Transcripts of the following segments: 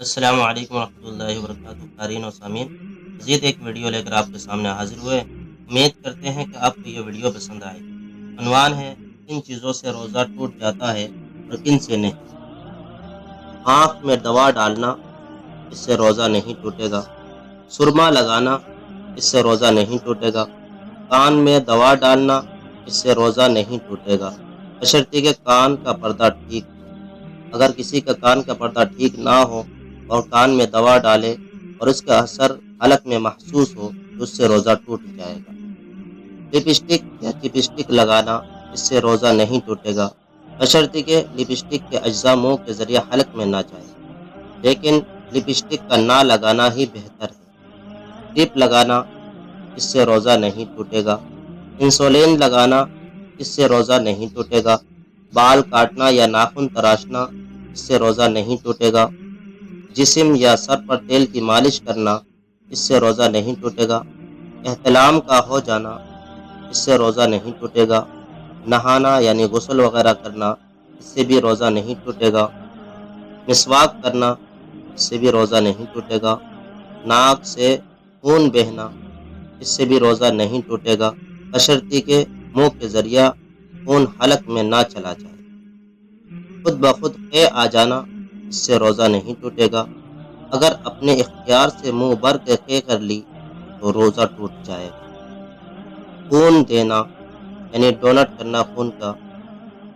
السلام علیکم ورحمۃ اللہ وبرکاتہ قارئین و سامعین، مزید ایک ویڈیو لے کر آپ کے سامنے حاضر ہوئے۔ امید کرتے ہیں کہ آپ کو یہ ویڈیو پسند آئے گی۔ عنوان ہے: کن چیزوں سے روزہ ٹوٹ جاتا ہے اور کن سے نہیں۔ آنکھ میں دوا ڈالنا، اس سے روزہ نہیں ٹوٹے گا۔ سرما لگانا، اس سے روزہ نہیں ٹوٹے گا۔ کان میں دوا ڈالنا، اس سے روزہ نہیں ٹوٹے گا، بشرطیکہ کہ کان کا پردہ ٹھیک ہو۔ اگر کسی کا کان کا پردہ ٹھیک نہ ہو اور کان میں دوا ڈالے اور اس کا اثر حلق میں محسوس ہو تو اس سے روزہ ٹوٹ جائے گا۔ لپسٹک یا چپسٹک لگانا، اس سے روزہ نہیں ٹوٹے گا، بشرطیکہ کہ لپسٹک کے اجزاء منہ کے ذریعے حلق میں نہ جائے، لیکن لپسٹک کا نہ لگانا ہی بہتر ہے۔ ٹپ لگانا، اس سے روزہ نہیں ٹوٹے گا۔ انسولین لگانا، اس سے روزہ نہیں ٹوٹے گا۔ بال کاٹنا یا ناخن تراشنا، اس سے روزہ نہیں ٹوٹے گا۔ جسم یا سر پر تیل کی مالش کرنا، اس سے روزہ نہیں ٹوٹے گا۔ احتلام کا ہو جانا، اس سے روزہ نہیں ٹوٹے گا۔ نہانا یعنی غسل وغیرہ کرنا، اس سے بھی روزہ نہیں ٹوٹے گا۔ مسواک کرنا، اس سے بھی روزہ نہیں ٹوٹے گا۔ ناک سے خون بہنا، اس سے بھی روزہ نہیں ٹوٹے گا، بشرطیکہ کہ منہ کے ذریعہ خون حلق میں نہ چلا جائے۔ خود بخود قے آ جانا، اس سے روزہ نہیں ٹوٹے گا۔ اگر اپنے اختیار سے منہ بھر کے قے کر لی تو روزہ ٹوٹ جائے گا۔ خون دینا یعنی ڈونٹ کرنا خون کا،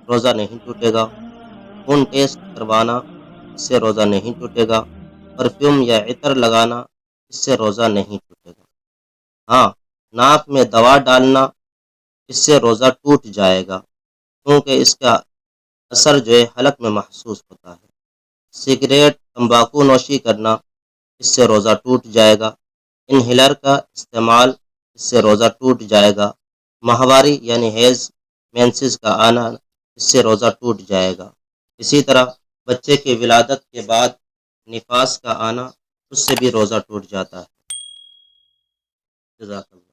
روزہ نہیں ٹوٹے گا۔ خون ٹیسٹ کروانا، اس سے روزہ نہیں ٹوٹے گا۔ پرفیوم یا عطر لگانا، اس سے روزہ نہیں ٹوٹے گا۔ ہاں، ناک میں دوا ڈالنا، اس سے روزہ ٹوٹ جائے گا، کیونکہ اس کا اثر جو ہے حلق میں محسوس ہوتا ہے۔ سگریٹ، تمباکو نوشی کرنا، اس سے روزہ ٹوٹ جائے گا۔ انہیلر کا استعمال، اس سے روزہ ٹوٹ جائے گا۔ ماہواری یعنی حیض، مینسز کا آنا، اس سے روزہ ٹوٹ جائے گا۔ اسی طرح بچے کی ولادت کے بعد نفاس کا آنا، اس سے بھی روزہ ٹوٹ جاتا ہے۔ جزاک اللہ۔